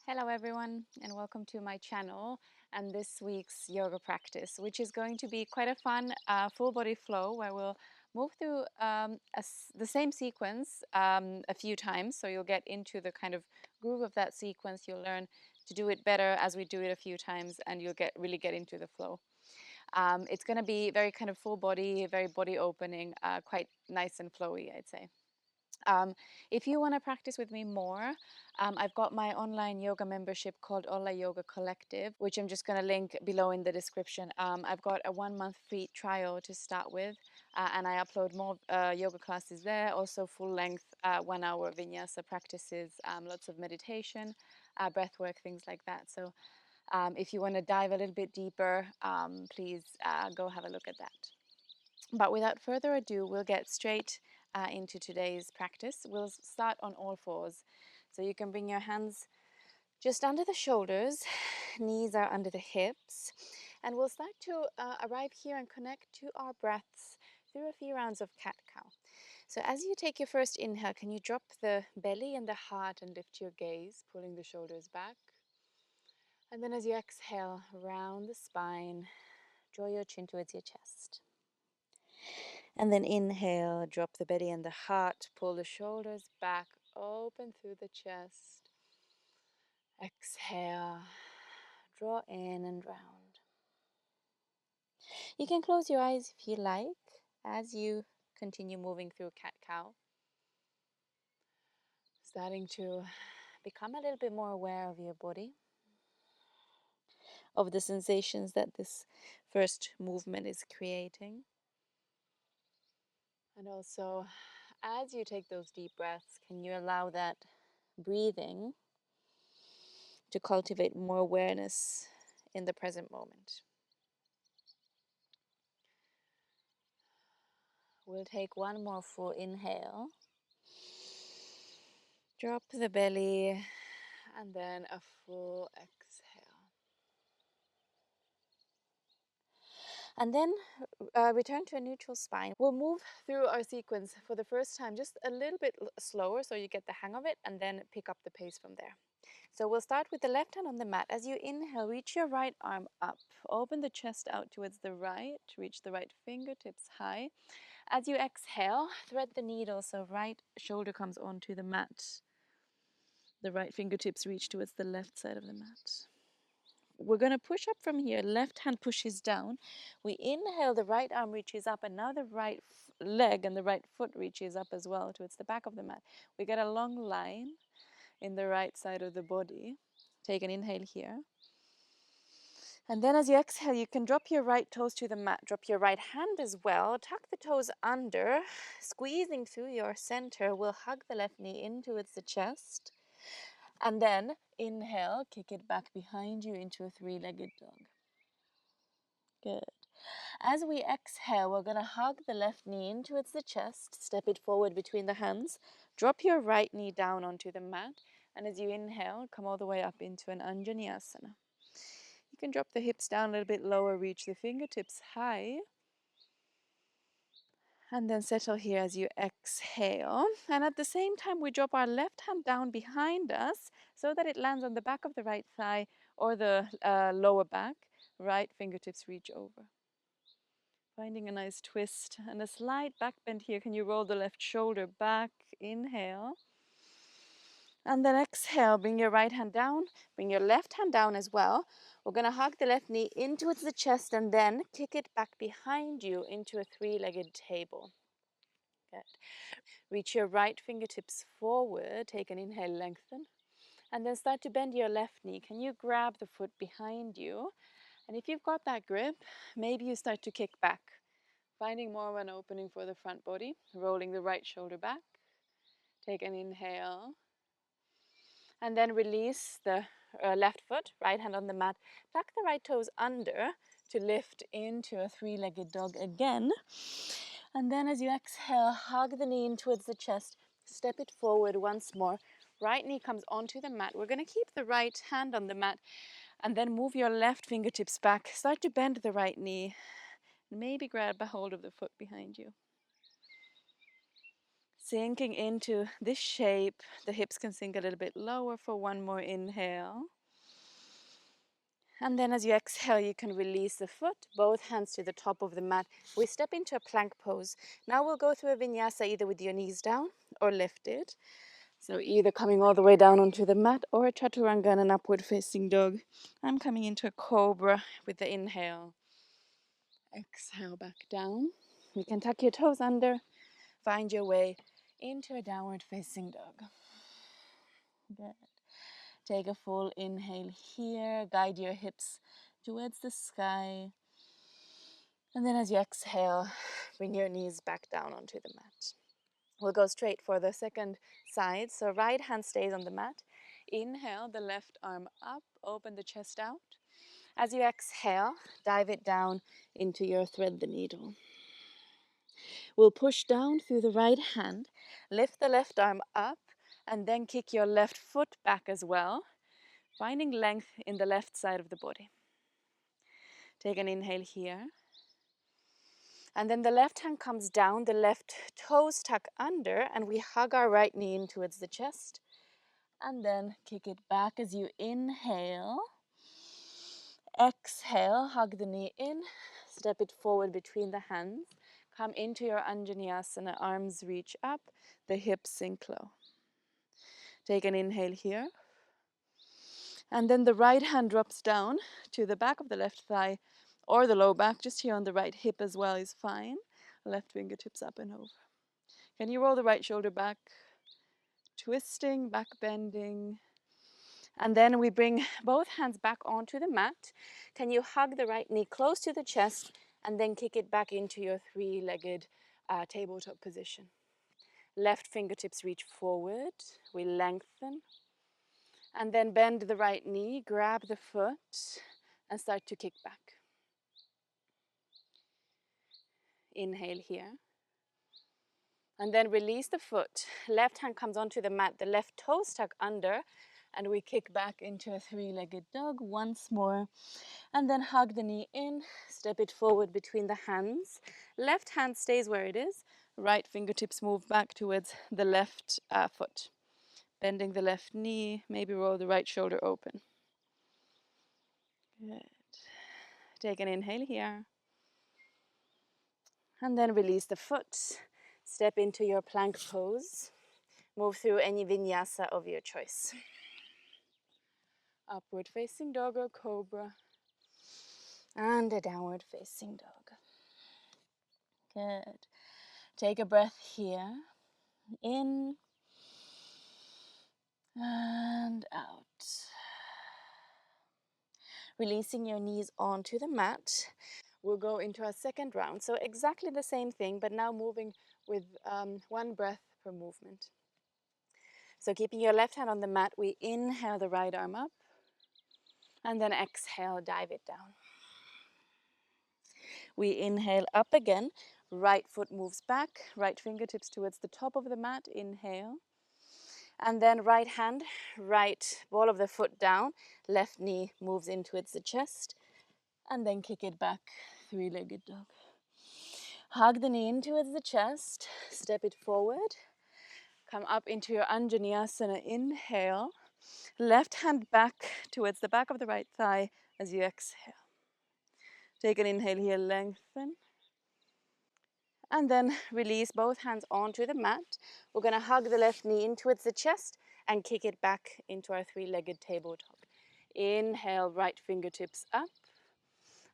Hello everyone and welcome to my channel and this week's yoga practice, which is going to be quite a fun full body flow where we'll move through the same sequence a few times, so you'll get into the kind of groove of that sequence. You'll learn to do it better as we do it a few times, and you'll really get into the flow. It's going to be very kind of full body, very body opening, quite nice and flowy, I'd say. If you want to practice with me more, I've got my online yoga membership called Olla Yoga Collective, which I'm just going to link below in the description. I've got a 1 month free trial to start with, and I upload more yoga classes there, also full length 1 hour vinyasa practices, lots of meditation, breath work, things like that. So if you want to dive a little bit deeper, please go have a look at that. But without further ado, we'll get straight into today's practice. We'll start on all fours. So you can bring your hands just under the shoulders, knees are under the hips, and we'll start to arrive here and connect to our breaths through a few rounds of cat-cow. So as you take your first inhale, can you drop the belly and the heart and lift your gaze, pulling the shoulders back? And then as you exhale, round the spine, draw your chin towards your chest. And then inhale, drop the belly and the heart, pull the shoulders back, open through the chest. Exhale, draw in and round. You can close your eyes if you like as you continue moving through cat-cow. Starting to become a little bit more aware of your body, of the sensations that this first movement is creating. And also, as you take those deep breaths, can you allow that breathing to cultivate more awareness in the present moment? We'll take one more full inhale. Drop the belly and then a full exhale. And then return to a neutral spine. We'll move through our sequence for the first time just a little bit slower so you get the hang of it, and then pick up the pace from there. So we'll start with the left hand on the mat. As you inhale, reach your right arm up. Open the chest out towards the right. Reach the right fingertips high. As you exhale, thread the needle so right shoulder comes onto the mat. The right fingertips reach towards the left side of the mat. We're going to push up from here. Left hand pushes down. We inhale, the right arm reaches up, and now the right leg and the right foot reaches up as well towards the back of the mat. We get a long line in the right side of the body. Take an inhale here. And then as you exhale, you can drop your right toes to the mat. Drop your right hand as well. Tuck the toes under. Squeezing through your center, we'll hug the left knee in towards the chest. And then inhale, kick it back behind you into a three-legged dog. Good. As we exhale, we're going to hug the left knee in towards the chest. Step it forward between the hands. Drop your right knee down onto the mat. And as you inhale, come all the way up into an Anjaneyasana. You can drop the hips down a little bit lower, reach the fingertips high. And then settle here as you exhale. And at the same time, we drop our left hand down behind us so that it lands on the back of the right thigh or the lower back. Right fingertips reach over. Finding a nice twist and a slight back bend here. Can you roll the left shoulder back? Inhale. And then exhale, bring your right hand down, bring your left hand down as well. We're going to hug the left knee in towards the chest and then kick it back behind you into a three-legged table. Good. Reach your right fingertips forward, take an inhale, lengthen, and then start to bend your left knee. Can you grab the foot behind you? And if you've got that grip, maybe you start to kick back, finding more of an opening for the front body, rolling the right shoulder back. Take an inhale. And then release the left foot, right hand on the mat. Tuck the right toes under to lift into a three-legged dog again. And then as you exhale, hug the knee in towards the chest. Step it forward once more. Right knee comes onto the mat. We're going to keep the right hand on the mat and then move your left fingertips back. Start to bend the right knee. Maybe grab a hold of the foot behind you. Sinking into this shape. The hips can sink a little bit lower for one more inhale. And then as you exhale, you can release the foot, both hands to the top of the mat. We step into a plank pose. Now we'll go through a vinyasa either with your knees down or lifted. So either coming all the way down onto the mat or a chaturanga and an upward facing dog. I'm coming into a cobra with the inhale. Exhale back down. You can tuck your toes under, find your way into a downward facing dog. Good. Take a full inhale here, guide your hips towards the sky. And then as you exhale, bring your knees back down onto the mat. We'll go straight for the second side. So right hand stays on the mat. Inhale, the left arm up, open the chest out. As you exhale, dive it down into your thread the needle. We'll push down through the right hand, lift the left arm up, and then kick your left foot back as well, finding length in the left side of the body. Take an inhale here. And then the left hand comes down, the left toes tuck under, and we hug our right knee in towards the chest. And then kick it back as you inhale. Exhale, hug the knee in, step it forward between the hands. Come into your Anjaneyasana, arms reach up, the hips sink low. Take an inhale here. And then the right hand drops down to the back of the left thigh or the low back, just here on the right hip as well is fine. Left fingertips up and over. Can you roll the right shoulder back? Twisting, back bending. And then we bring both hands back onto the mat. Can you hug the right knee close to the chest and then kick it back into your three-legged tabletop position. Left fingertips reach forward. We lengthen. And then bend the right knee, grab the foot, and start to kick back. Inhale here. And then release the foot. Left hand comes onto the mat, the left toes tuck under, and we kick back into a three-legged dog once more. And then hug the knee in, step it forward between the hands. Left hand stays where it is. Right fingertips move back towards the left foot. Bending the left knee, maybe roll the right shoulder open. Good. Take an inhale here. And then release the foot. Step into your plank pose. Move through any vinyasa of your choice. Upward facing dog or cobra. And a downward facing dog. Good. Take a breath here. In and out. Releasing your knees onto the mat. We'll go into our second round. So exactly the same thing, but now moving with one breath per movement. So keeping your left hand on the mat, we inhale the right arm up. And then exhale, dive it down. We inhale up again. Right foot moves back. Right fingertips towards the top of the mat. Inhale. And then right hand, right ball of the foot down. Left knee moves in towards the chest. And then kick it back. Three-legged dog. Hug the knee in towards the chest. Step it forward. Come up into your Anjaneyasana. Inhale. Left hand back towards the back of the right thigh as you exhale. Take an inhale here, lengthen. And then release both hands onto the mat. We're going to hug the left knee in towards the chest and kick it back into our three-legged tabletop. Inhale, right fingertips up.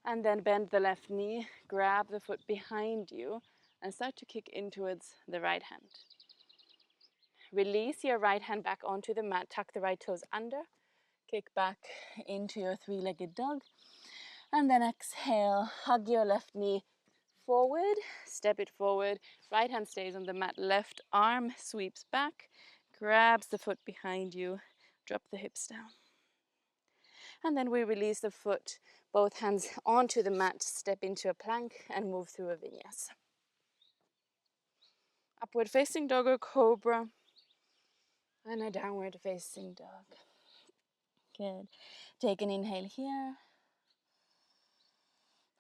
And then bend the left knee, grab the foot behind you, and start to kick in towards the right hand. Release your right hand back onto the mat, tuck the right toes under, kick back into your three-legged dog. And then exhale, hug your left knee forward, step it forward, right hand stays on the mat, left arm sweeps back, grabs the foot behind you, drop the hips down. And then we release the foot, both hands onto the mat, step into a plank and move through a vinyasa. Upward facing dog or cobra, and a downward facing dog. Good. Take an inhale here.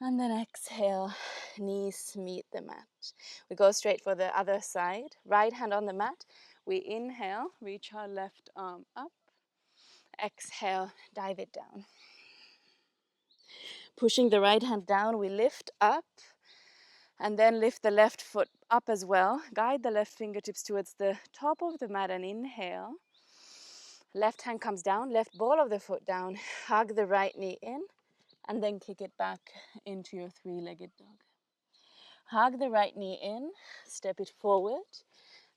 And then exhale, knees meet the mat. We go straight for the other side. Right hand on the mat. We inhale, reach our left arm up. Exhale, dive it down. Pushing the right hand down, we lift up. And then lift the left foot up as well. Guide the left fingertips towards the top of the mat and inhale. Left hand comes down, left ball of the foot down. Hug the right knee in and then kick it back into your three-legged dog. Hug the right knee in, step it forward.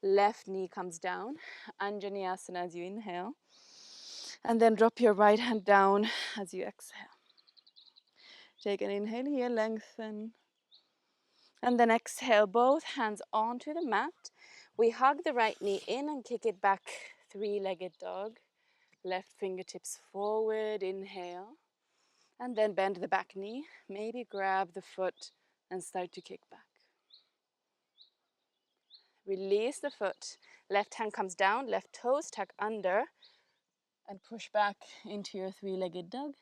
Left knee comes down, Anjaneyasana as you inhale. And then drop your right hand down as you exhale. Take an inhale here, lengthen. And then exhale, both hands onto the mat. We hug the right knee in and kick it back, three-legged dog. Left fingertips forward, inhale. And then bend the back knee. Maybe grab the foot and start to kick back. Release the foot. Left hand comes down, left toes tuck under. And push back into your three-legged dog.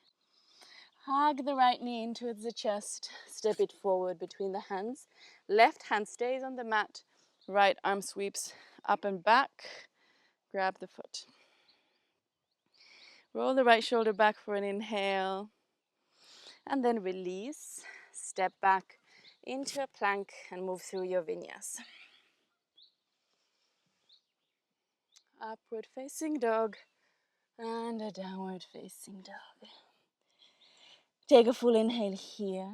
Hug the right knee in towards the chest. Step it forward between the hands. Left hand stays on the mat. Right arm sweeps up and back. Grab the foot. Roll the right shoulder back for an inhale. And then release. Step back into a plank and move through your vinyasa. Upward facing dog and a downward facing dog. Take a full inhale here.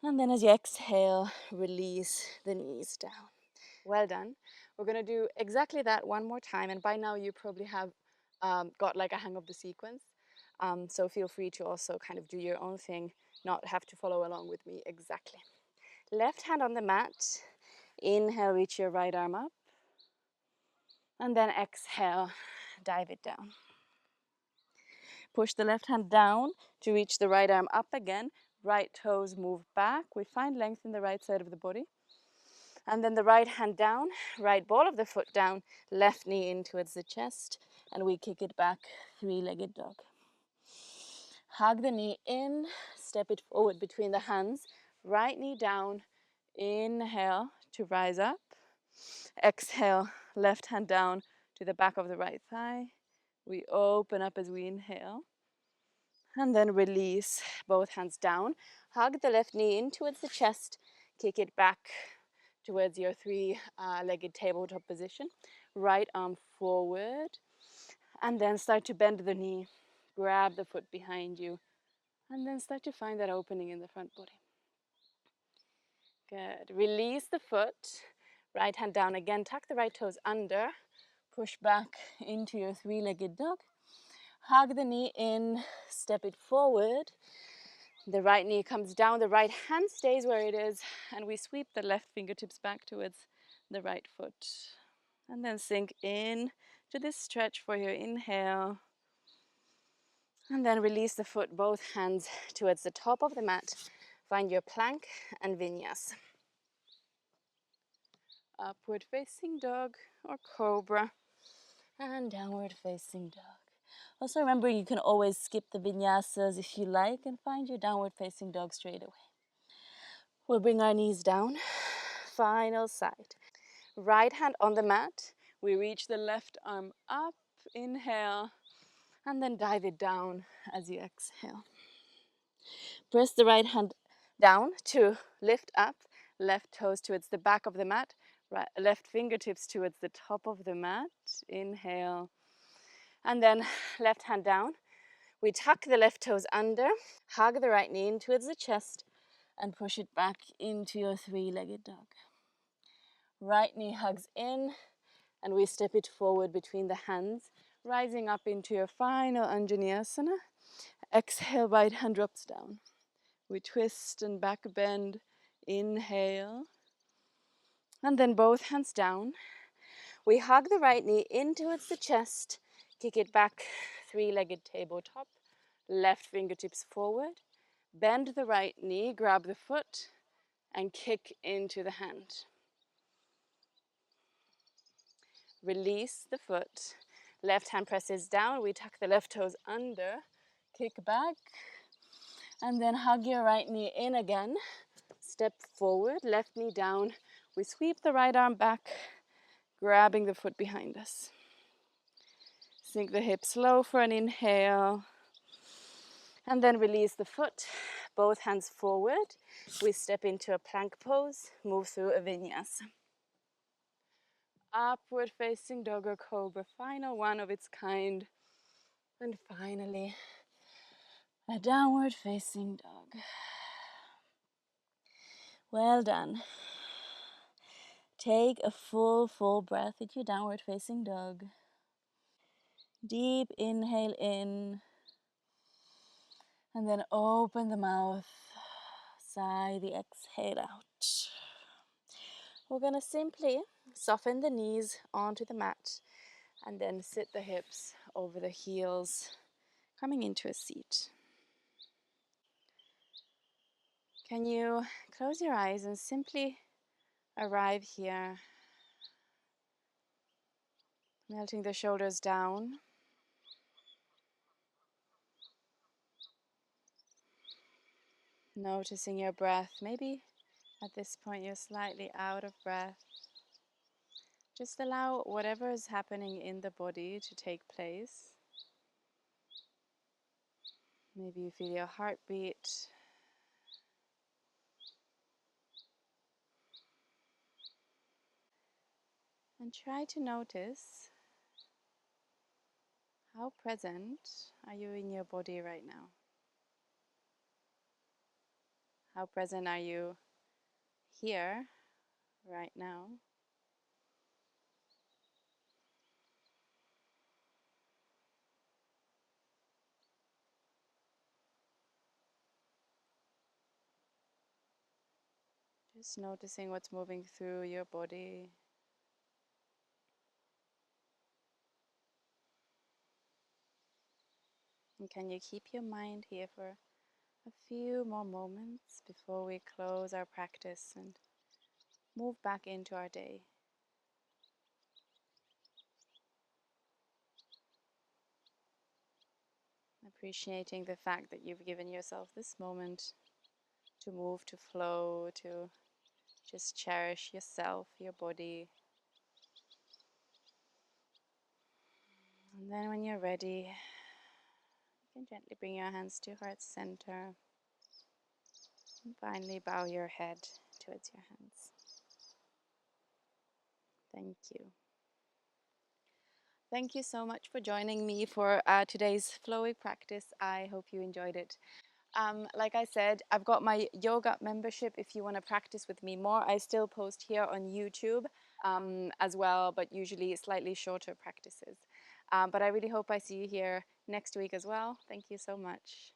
And then as you exhale, release the knees down. Well done. We're going to do exactly that one more time. And by now you probably have got like a hang of the sequence. So feel free to also kind of do your own thing, not have to follow along with me exactly. Left hand on the mat. Inhale, reach your right arm up. And then exhale, dive it down. Push the left hand down to reach the right arm up again. Right toes move back. We find length in the right side of the body. And then the right hand down, right ball of the foot down, left knee in towards the chest, and we kick it back, three-legged dog. Hug the knee in, step it forward between the hands, right knee down, inhale to rise up. Exhale, left hand down to the back of the right thigh. We open up as we inhale. And then release, both hands down. Hug the left knee in towards the chest, kick it back towards your three-legged tabletop position. Right arm forward. And then start to bend the knee. Grab the foot behind you. And then start to find that opening in the front body. Good. Release the foot. Right hand down again. Tuck the right toes under. Push back into your three-legged dog. Hug the knee in. Step it forward. The right knee comes down. The right hand stays where it is. And we sweep the left fingertips back towards the right foot. And then sink in to this stretch for your inhale. And then release the foot, both hands towards the top of the mat. Find your plank and vinyasa. Upward facing dog or cobra. And downward facing dog. Also remember, you can always skip the vinyasas if you like and find your downward facing dog straight away. We'll bring our knees down. Final side. Right hand on the mat. We reach the left arm up. Inhale. And then dive it down as you exhale. Press the right hand down to lift up. Left toes towards the back of the mat. Right, left fingertips towards the top of the mat. Inhale. And then left hand down. We tuck the left toes under. Hug the right knee in towards the chest. And push it back into your three-legged dog. Right knee hugs in. And we step it forward between the hands. Rising up into your final Anjaneyasana. Exhale, right hand drops down. We twist and back bend. Inhale. And then both hands down. We hug the right knee in towards the chest. Kick it back, three-legged tabletop. Left fingertips forward. Bend the right knee, grab the foot, and kick into the hand. Release the foot. Left hand presses down. We tuck the left toes under. Kick back. And then hug your right knee in again. Step forward, left knee down. We sweep the right arm back, grabbing the foot behind us. Sink the hips low for an inhale. And then release the foot, both hands forward. We step into a plank pose, move through a vinyasa. Upward facing dog or cobra, final one of its kind. And finally, a downward facing dog. Well done. Take a full breath into your downward facing dog. Deep inhale in. And then open the mouth. Sigh the exhale out. We're going to simply soften the knees onto the mat and then sit the hips over the heels, coming into a seat. Can you close your eyes and simply arrive here, melting the shoulders down, noticing your breath. Maybe at this point you're slightly out of breath. Just allow whatever is happening in the body to take place. Maybe you feel your heartbeat. And try to notice how present are you in your body right now? How present are you here right now? Just noticing what's moving through your body. And can you keep your mind here for a few more moments before we close our practice and move back into our day? Appreciating the fact that you've given yourself this moment to move, to flow, to just cherish yourself, your body. And then when you're ready, you can gently bring your hands to heart center. And finally bow your head towards your hands. Thank you. Thank you so much for joining me for today's flowy practice. I hope you enjoyed it. Like I said, I've got my yoga membership if you want to practice with me more. I still post here on YouTube as well, but usually slightly shorter practices. But I really hope I see you here next week as well. Thank you so much.